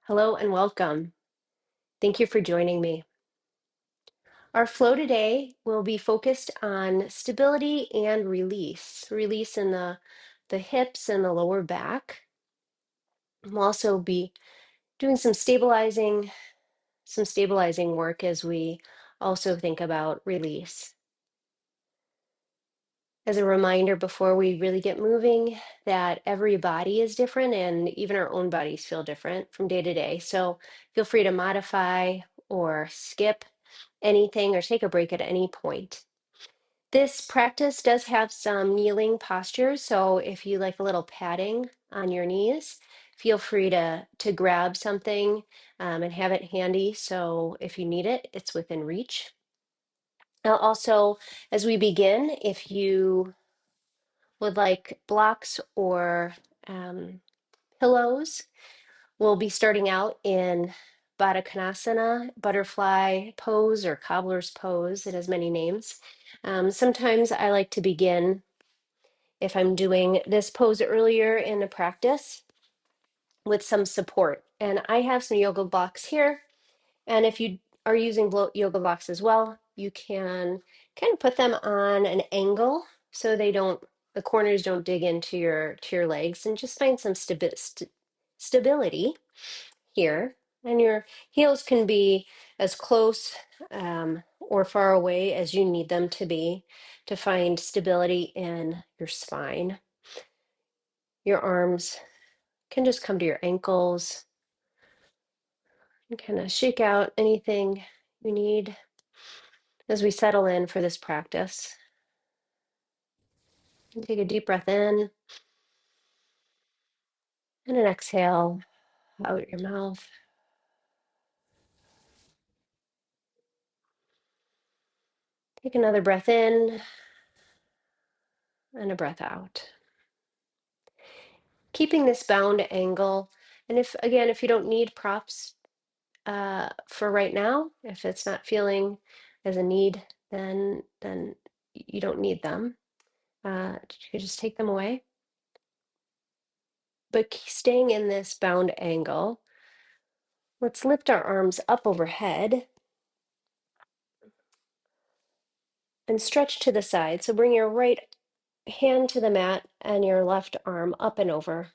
Hello and welcome. Thank you for joining me. Our flow today will be focused on stability and release. Release in the hips and the lower back. We'll also be doing some stabilizing work as we also think about release. As a reminder before we really get moving, that every body is different and even our own bodies feel different from day to day. So feel free to modify or skip anything or take a break at any point. This practice does have some kneeling postures, so if you like a little padding on your knees, feel free to grab something and have it handy. So if you need it, it's within reach. Now also, as we begin, if you would like blocks or um, pillows, we'll be starting out in Baddha Konasana, butterfly pose, or cobbler's pose. It has many names. Sometimes I like to begin, if I'm doing this pose earlier in the practice, with some support. And I have some yoga blocks here. And if you are using yoga blocks as well, you can kind of put them on an angle so the corners don't dig into your legs, and just find some stability here. And your heels can be as close or far away as you need them to be to find stability in your spine. Your arms can just come to your ankles and kind of shake out anything you need as we settle in for this practice. And take a deep breath in and an exhale out your mouth. Take another breath in and a breath out. Keeping this bound angle. And if you don't need props for right now, if it's not feeling as a need, then you don't need them. You can just take them away. But staying in this bound angle, let's lift our arms up overhead and stretch to the side. So bring your right hand to the mat and your left arm up and over.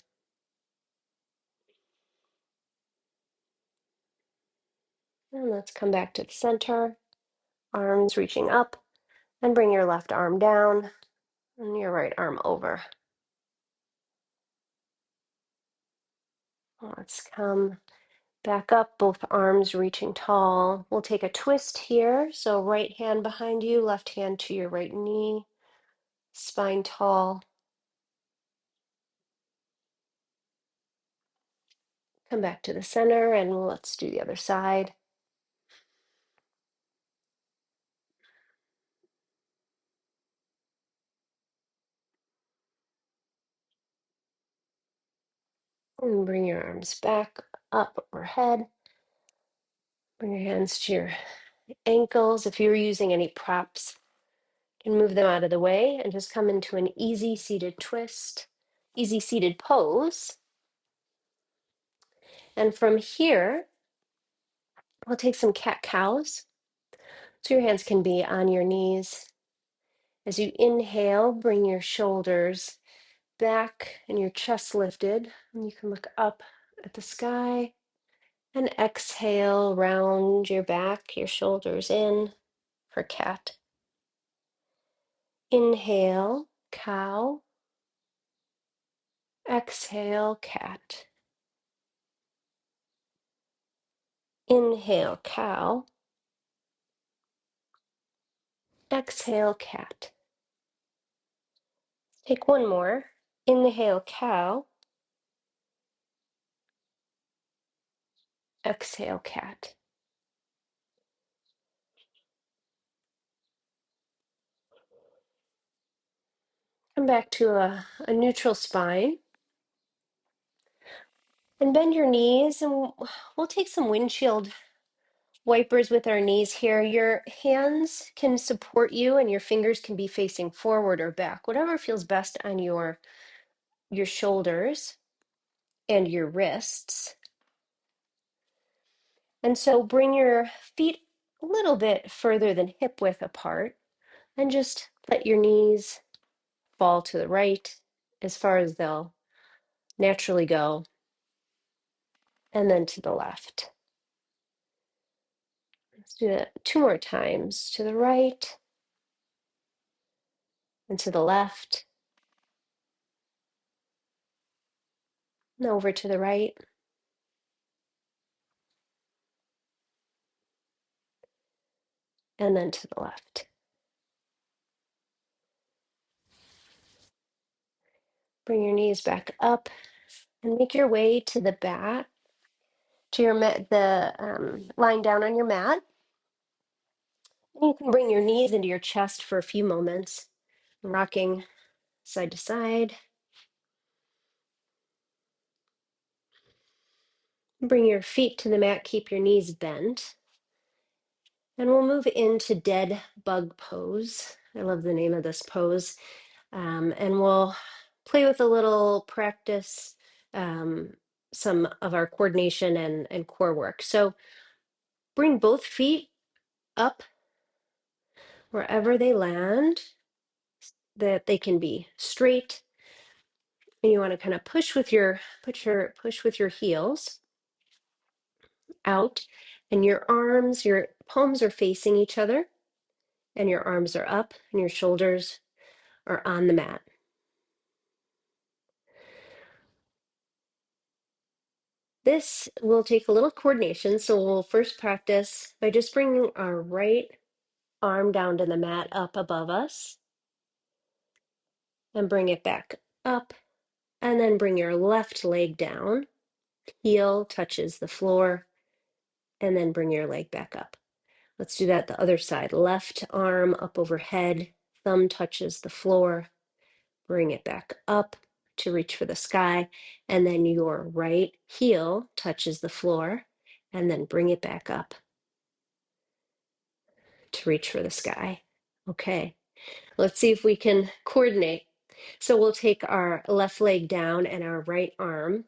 And let's come back to the center, arms reaching up, and bring your left arm down and your right arm over. Let's come back up, both arms reaching tall. We'll take a twist here. So right hand behind you, left hand to your right knee, spine tall. Come back to the center and let's do the other side. And bring your arms back up overhead. Bring your hands to your ankles. If you're using any props, you can move them out of the way and just come into an easy seated twist, easy seated pose. And from here, we'll take some cat-cows. So your hands can be on your knees. As you inhale, bring your shoulders back and your chest lifted. And you can look up at the sky. And exhale, round your back, your shoulders in for cat. Inhale, cow. Exhale, cat. Inhale, cow. Exhale, cat. Take one more. Inhale, cow. Exhale, cat. Come back to a neutral spine. And bend your knees, and we'll take some windshield wipers with our knees here. Your hands can support you and your fingers can be facing forward or back, whatever feels best on your shoulders and your wrists. And so bring your feet a little bit further than hip width apart and just let your knees fall to the right as far as they'll naturally go, and then to the left. Let's do it 2 more times, to the right and to the left, and over to the right. And then to the left. Bring your knees back up and make your way to the back, to your mat, lying down on your mat. And you can bring your knees into your chest for a few moments, rocking side to side. Bring your feet to the mat, keep your knees bent. And we'll move into dead bug pose. I love the name of this pose. And we'll play with a little practice, some of our coordination and core work. So bring both feet up wherever they land, that they can be straight. And you want to kind of push with your heels out, and your arms, your palms are facing each other, and your arms are up, and your shoulders are on the mat. This will take a little coordination, so we'll first practice by just bringing our right arm down to the mat up above us, and bring it back up, and then bring your left leg down, heel touches the floor, and then bring your leg back up. Let's do that the other side. Left arm up overhead, thumb touches the floor, bring it back up to reach for the sky, and then your right heel touches the floor, and then bring it back up to reach for the sky. Okay, let's see if we can coordinate. So we'll take our left leg down and our right arm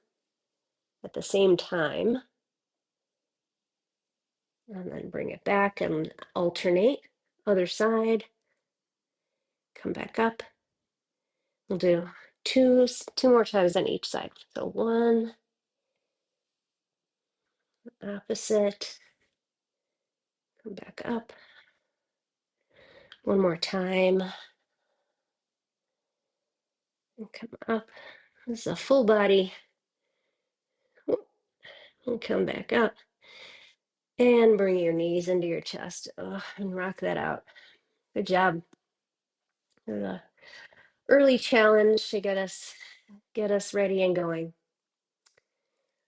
at the same time, and then bring it back and alternate. Other side, come back up. We'll do two more times on each side. So one, opposite, come back up. One more time, and come up. This is a full body. And come back up. And bring your knees into your chest. And rock that out. Good job. The early challenge to get us ready and going.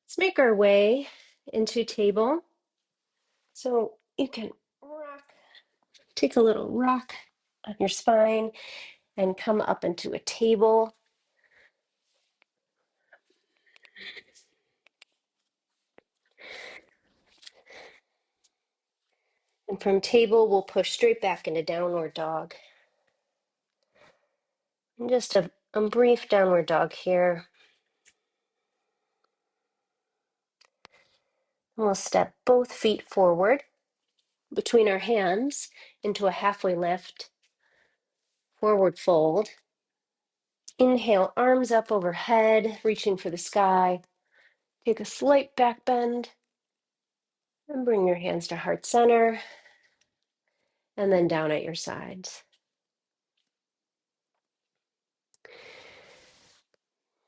Let's make our way into table. So you can take a little rock on your spine and come up into a table. And from table, we'll push straight back into downward dog. And just a brief downward dog here. And we'll step both feet forward between our hands into a halfway lift, forward fold. Inhale, arms up overhead, reaching for the sky. Take a slight back bend and bring your hands to heart center and then down at your sides.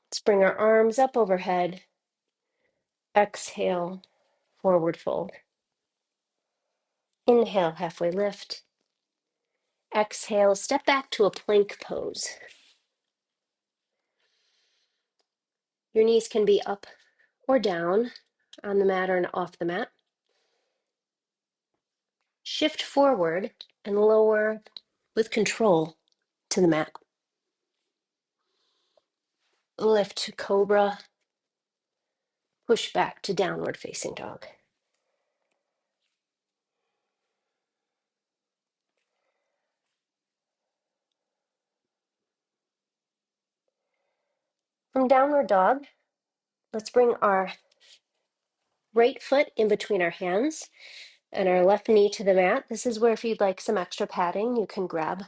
Let's bring our arms up overhead. Exhale, forward fold. Inhale, halfway lift. Exhale, step back to a plank pose. Your knees can be up or down on the mat or off the mat. Shift forward and lower with control to the mat. Lift to cobra. Push back to downward facing dog. From downward dog, let's bring our right foot in between our hands and our left knee to the mat. This is where if you'd like some extra padding, you can grab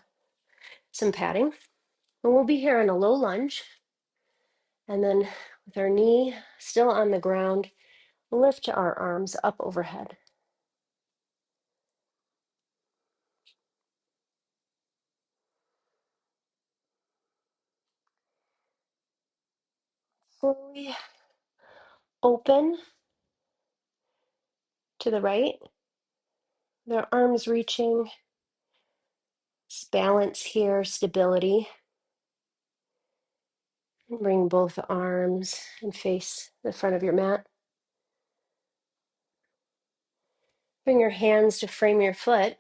some padding. And we'll be here in a low lunge. And then with our knee still on the ground, lift our arms up overhead. Slowly open to the right. The arms reaching. Balance here, stability. And bring both arms and face the front of your mat. Bring your hands to frame your foot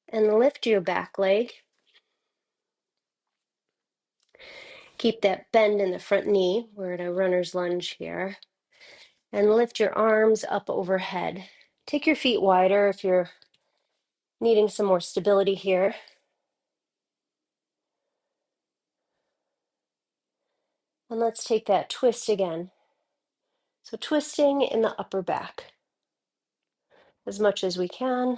and lift your back leg. Keep that bend in the front knee. We're at a runner's lunge here. And lift your arms up overhead. Take your feet wider if you're needing some more stability here. And let's take that twist again. So twisting in the upper back as much as we can.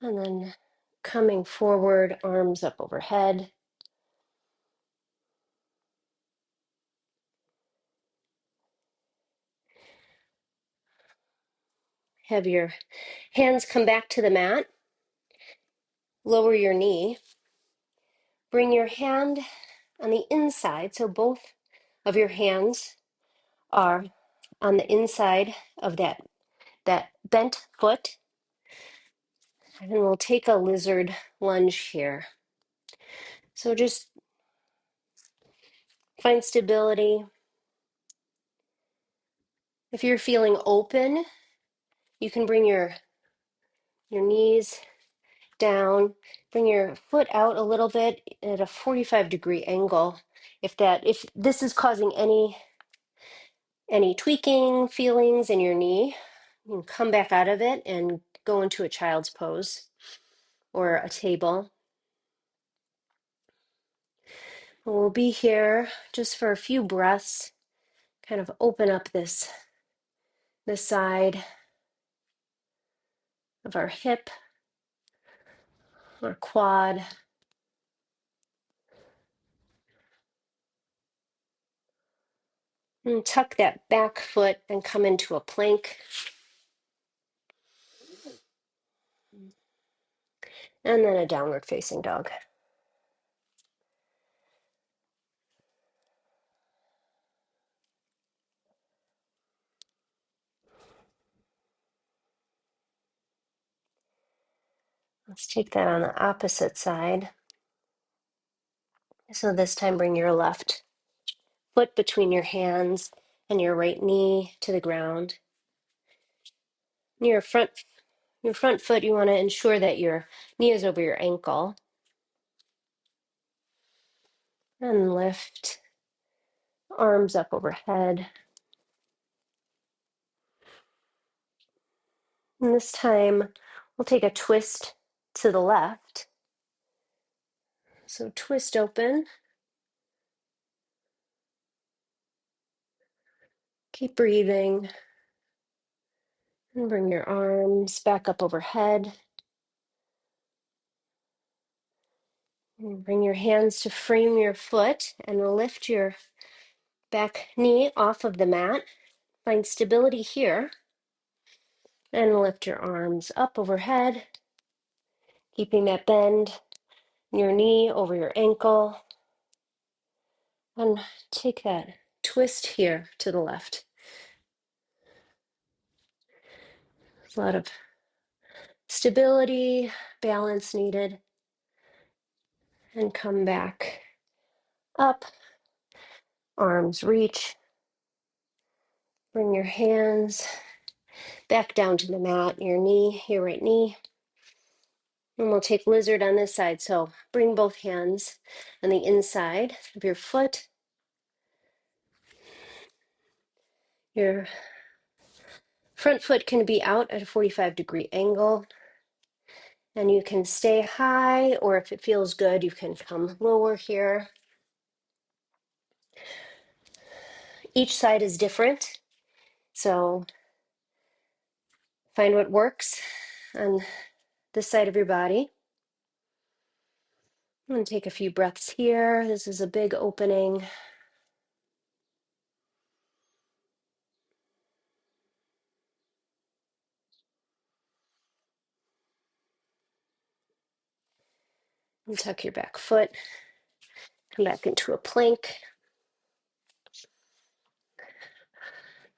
And then coming forward, arms up overhead. Have your hands come back to the mat. Lower your knee. Bring your hand on the inside, so both of your hands are on the inside of that bent foot. And then we'll take a lizard lunge here. So just find stability. If you're feeling open, you can bring your knees down, bring your foot out a little bit at a 45-degree angle. If this is causing any tweaking feelings in your knee, you can come back out of it and go into a child's pose or a table. We'll be here just for a few breaths, kind of open up this side of our hip, our quad. And tuck that back foot and come into a plank. And then a downward facing dog. Let's take that on the opposite side. So this time bring your left foot between your hands and your right knee to the ground. Your front foot, you want to ensure that your knee is over your ankle. And lift, arms up overhead. And this time we'll take a twist to the left. So twist open. Keep breathing. And bring your arms back up overhead. And bring your hands to frame your foot and lift your back knee off of the mat. Find stability here. And lift your arms up overhead, keeping that bend in your knee over your ankle. And take that twist here to the left. There's a lot of stability, balance needed. And come back up, arms reach. Bring your hands back down to the mat, your knee, your right knee. And we'll take lizard on this side. So bring both hands on the inside of your foot. Your front foot can be out at a 45-degree angle. And you can stay high, or if it feels good, you can come lower here. Each side is different, so find what works on this side of your body. I'm going to take a few breaths here. This is a big opening. And tuck your back foot. Come back into a plank.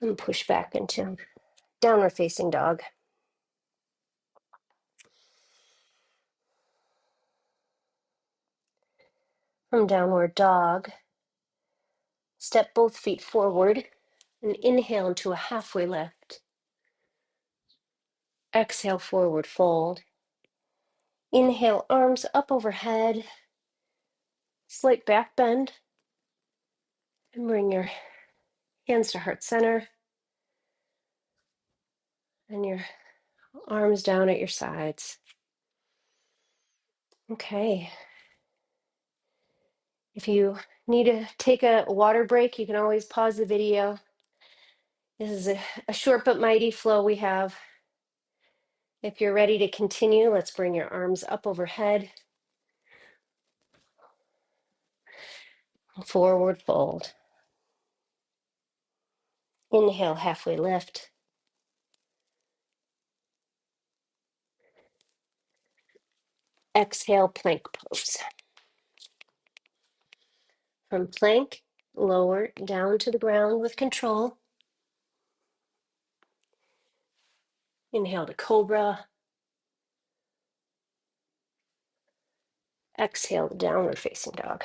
And push back into downward facing dog. From downward dog, step both feet forward and inhale into a halfway lift. Exhale, forward fold. Inhale, arms up overhead, slight back bend, and bring your hands to heart center and your arms down at your sides. Okay. If you need to take a water break, you can always pause the video. This is a short but mighty flow we have. If you're ready to continue, let's bring your arms up overhead. Forward fold. Inhale, halfway lift. Exhale, plank pose. From plank, lower down to the ground with control. Inhale to cobra. Exhale, downward facing dog.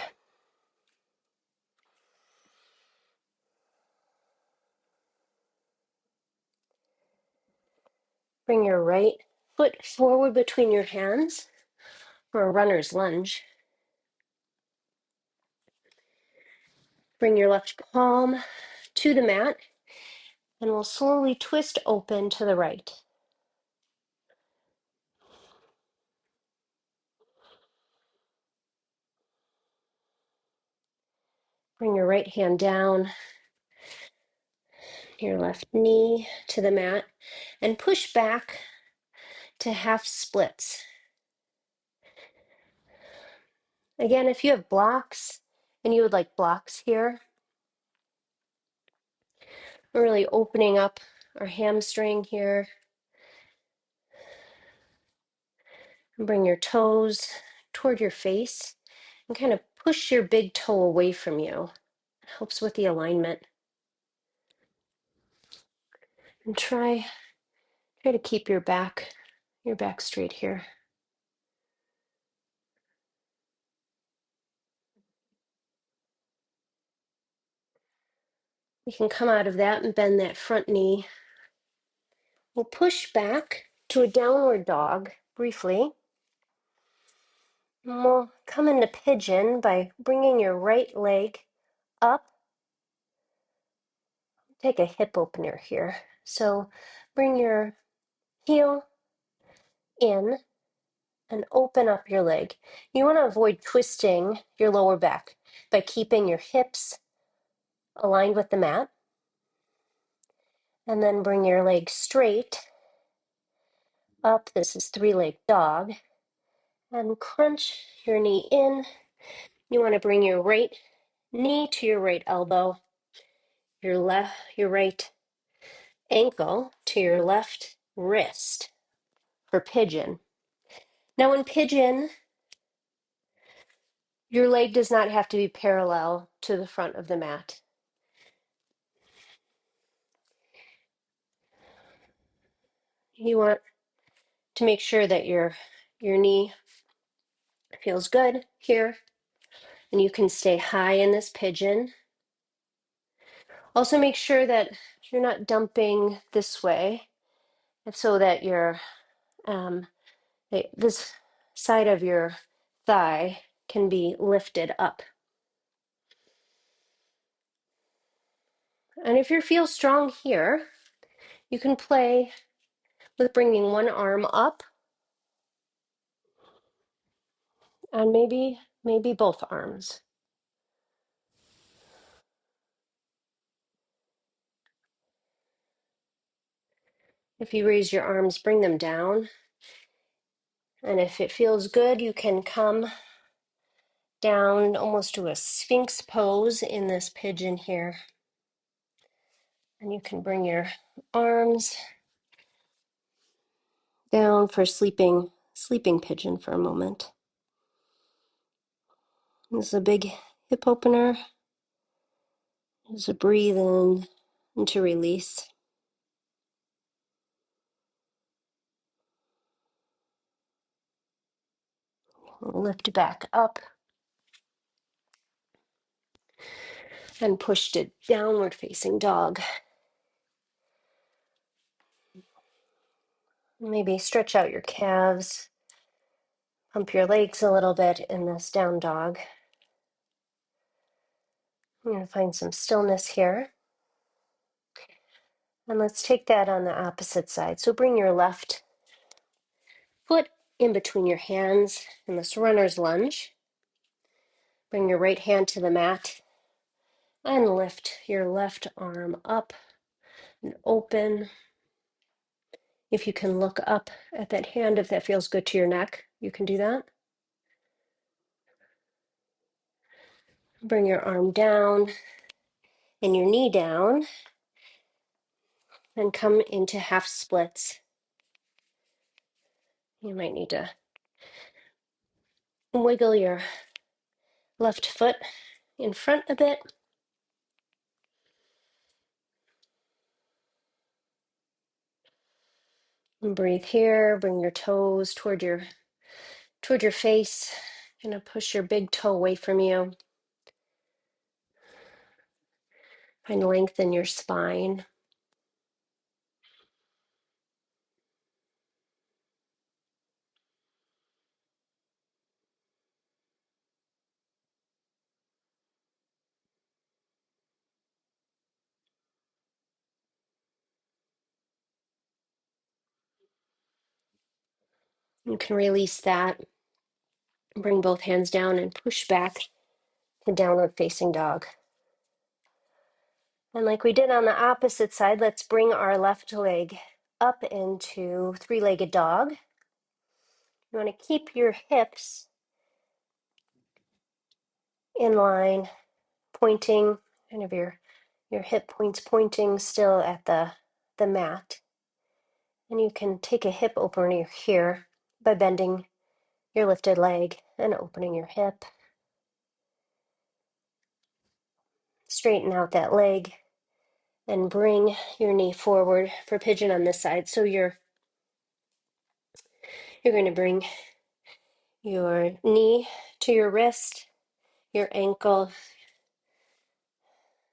Bring your right foot forward between your hands for a runner's lunge. Bring your left palm to the mat, and we'll slowly twist open to the right. Bring your right hand down, your left knee to the mat, and push back to half splits. Again, if you have blocks and you would like blocks here, we're really opening up our hamstring here. And bring your toes toward your face and kind of push your big toe away from you. It helps with the alignment. And try to keep your back straight here. You can come out of that and bend that front knee. We'll push back to a downward dog briefly. And we'll come into pigeon by bringing your right leg up. Take a hip opener here. So bring your heel in and open up your leg. You want to avoid twisting your lower back by keeping your hips aligned with the mat. And then bring your leg straight up. This is three-legged dog. And crunch your knee in. You want to bring your right knee to your right elbow, your right ankle to your left wrist for pigeon. Now in pigeon, your leg does not have to be parallel to the front of the mat. You want to make sure that your knee feels good here, and you can stay high in this pigeon. Also make sure that you're not dumping this way, so that this side of your thigh can be lifted up. And if you feel strong here, you can play with bringing one arm up and maybe both arms. If you raise your arms, bring them down. And if it feels good, you can come down almost to a Sphinx pose in this pigeon here. And you can bring your arms down for sleeping pigeon for a moment. This is a big hip opener. There's a breathe in and to release. Lift back up and push to downward facing dog. Maybe stretch out your calves, pump your legs a little bit in this down dog. I'm going to find some stillness here. And let's take that on the opposite side. So bring your left foot in between your hands in this runner's lunge. Bring your right hand to the mat and lift your left arm up and open. If you can look up at that hand, if that feels good to your neck, you can do that. Bring your arm down and your knee down and come into half splits. You might need to wiggle your left foot in front a bit. And breathe here, bring your toes toward your face. Gonna push your big toe away from you. Find length in your spine. You can release that. Bring both hands down and push back to downward facing dog. And like we did on the opposite side, let's bring our left leg up into three-legged dog. You want to keep your hips in line, pointing, kind of your hip points pointing still at the mat. And you can take a hip opener here by bending your lifted leg and opening your hip. Straighten out that leg and bring your knee forward for pigeon on this side. So you're going to bring your knee to your wrist, your ankle.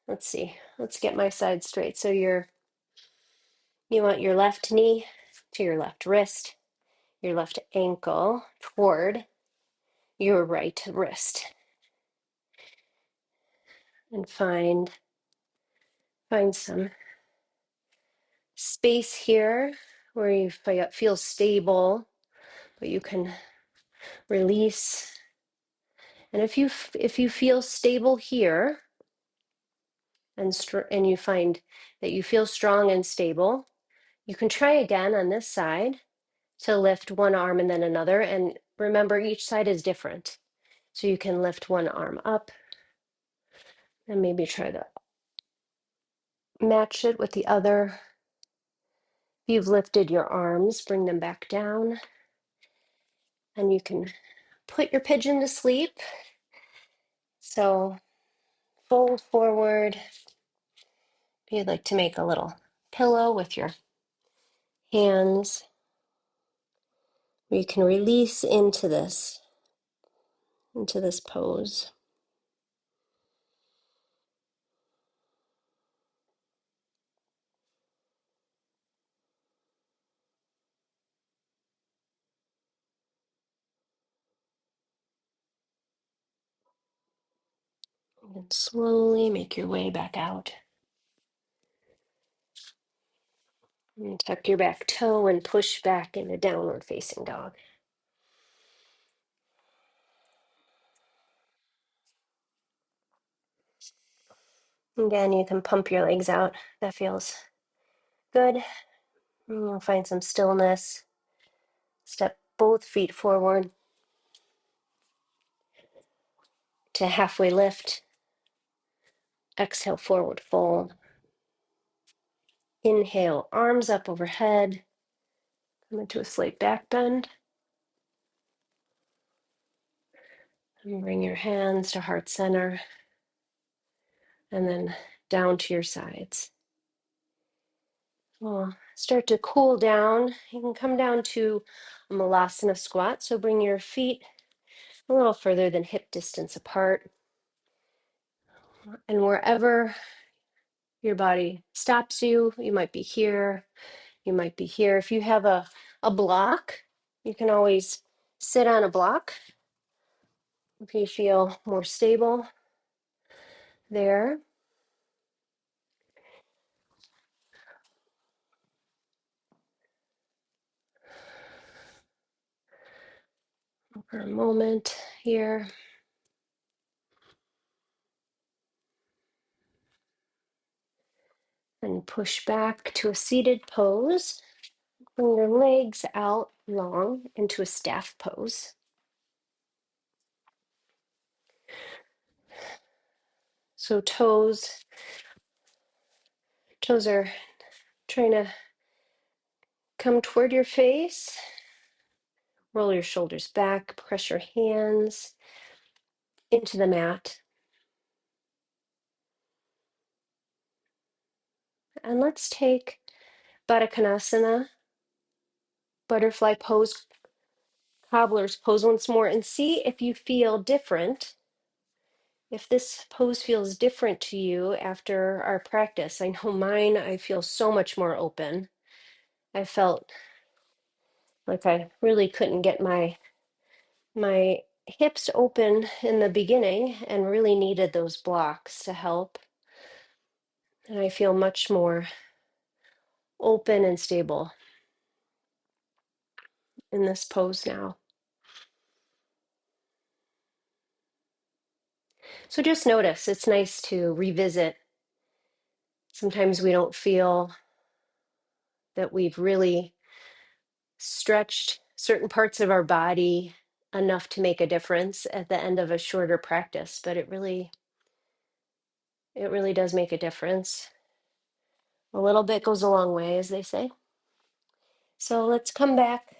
Let's see. Let's get my side straight. So you want your left knee to your left wrist, your left ankle toward your right wrist. And find some space here where you feel stable, but you can release. And if you feel stable here and you find that you feel strong and stable, you can try again on this side to lift one arm and then another. And remember, each side is different. So you can lift one arm up and maybe try to match it with the other. If you've lifted your arms, bring them back down. And you can put your pigeon to sleep. So fold forward. If you'd like to make a little pillow with your hands, you can release into this pose. And slowly make your way back out. And tuck your back toe and push back into downward facing dog. Again, you can pump your legs out. That feels good. And we'll find some stillness. Step both feet forward to halfway lift. Exhale, forward fold. Inhale, arms up overhead. Come into a slight back bend. And bring your hands to heart center. And then down to your sides. We'll start to cool down. You can come down to a malasana squat. So bring your feet a little further than hip distance apart. And wherever your body stops you, you might be here, you might be here. If you have a block, you can always sit on a block if you feel more stable there. For a moment here. And push back to a seated pose. Bring your legs out long into a staff pose. So toes are trying to come toward your face. Roll your shoulders back, press your hands into the mat. And let's take Baddha Konasana, butterfly pose, cobbler's pose once more, and see if you feel different. If this pose feels different to you after our practice. I know mine, I feel so much more open. I felt like I really couldn't get my hips open in the beginning and really needed those blocks to help. And I feel much more open and stable in this pose now. So just notice, it's nice to revisit. Sometimes we don't feel that we've really stretched certain parts of our body enough to make a difference at the end of a shorter practice, but it really does make a difference. A little bit goes a long way, as they say. So let's come back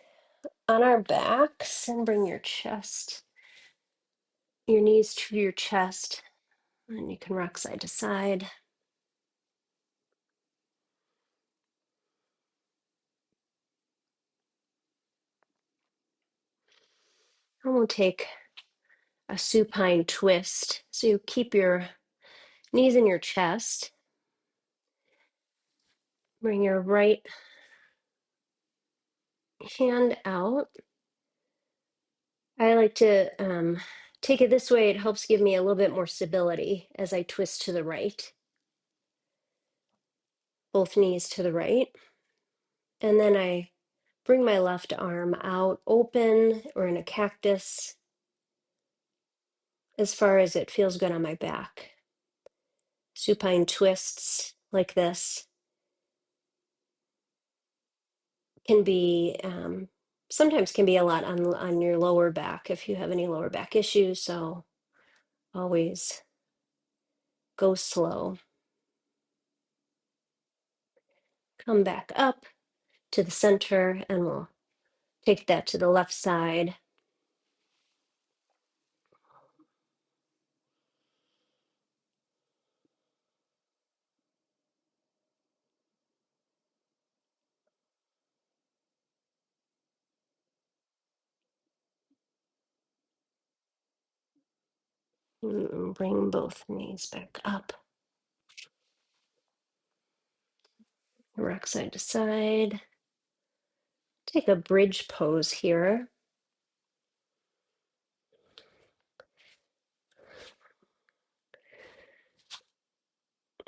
on our backs and bring your knees to your chest, and you can rock side to side. And we'll take a supine twist. So you keep your knees in your chest. Bring your right hand out. I like to take it this way. It helps give me a little bit more stability as I twist to the right. Both knees to the right. And then I bring my left arm out open or in a cactus as far as it feels good on my back. Supine twists like this can be, sometimes can be a lot on your lower back if you have any lower back issues. So always go slow. Come back up to the center and we'll take that to the left side. Bring both knees back up. Rock side to side. Take a bridge pose here.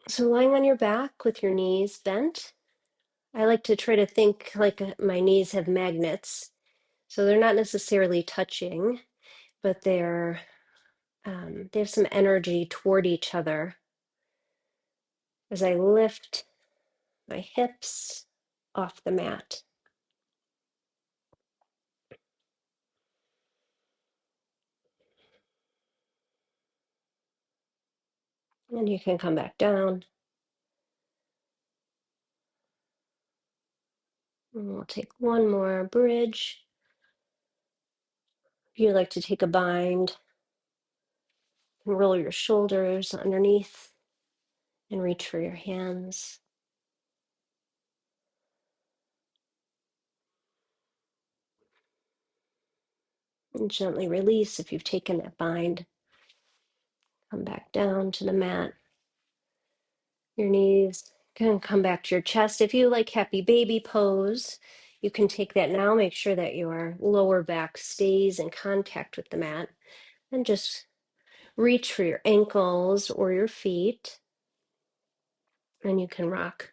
So lying on your back with your knees bent, I like to try to think like my knees have magnets. So they're not necessarily touching, but they have some energy toward each other. As I lift my hips, off the mat. And you can come back down. And we'll take one more bridge. If you like to take a bind, and roll your shoulders underneath and reach for your hands. And gently release if you've taken that bind. Come back down to the mat. Your knees can come back to your chest. If you like happy baby pose, you can take that now. Make sure that your lower back stays in contact with the mat. And just reach for your ankles or your feet. And you can rock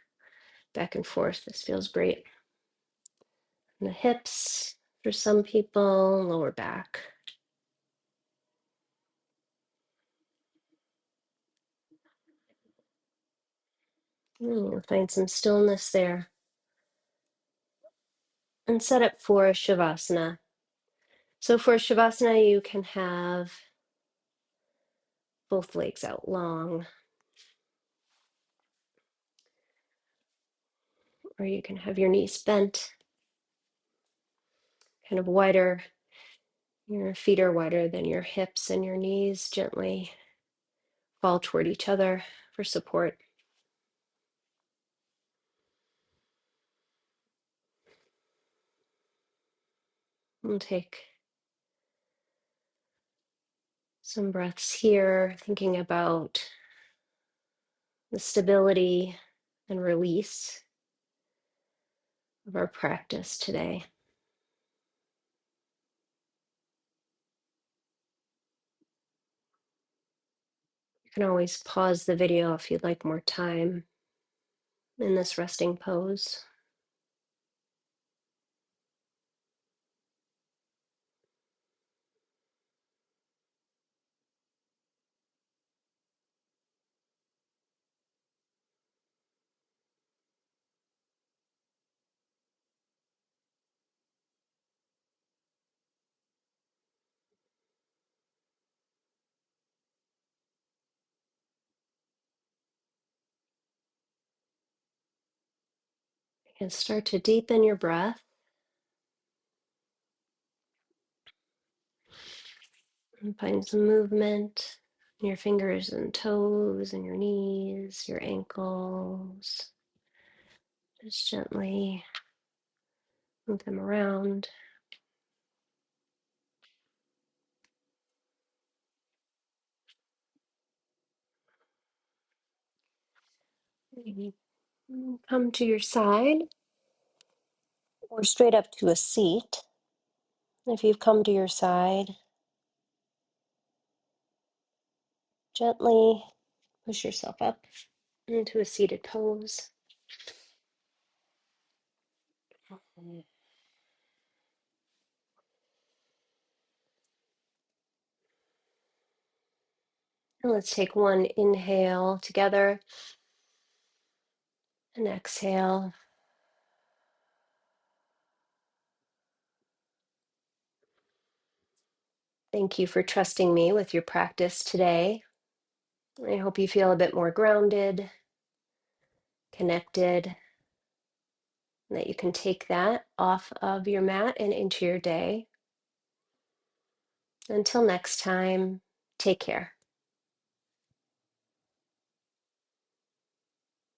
back and forth. This feels great. And the hips for some people, lower back. You'll find some stillness there. And set up for Shavasana. So for Shavasana, you can have both legs out long, or you can have your knees bent, kind of wider. Your feet are wider than your hips, and your knees gently fall toward each other for support. We'll take some breaths here, thinking about the stability and release of our practice today. You can always pause the video if you'd like more time in this resting pose. And start to deepen your breath. And find some movement in your fingers and toes and your knees, your ankles. Just gently move them around. Maybe come to your side or straight up to a seat. If you've come to your side, gently push yourself up into a seated pose. And let's take one inhale together and exhale. Thank you for trusting me with your practice today. I hope you feel a bit more grounded, connected, and that you can take that off of your mat and into your day. Until next time, take care.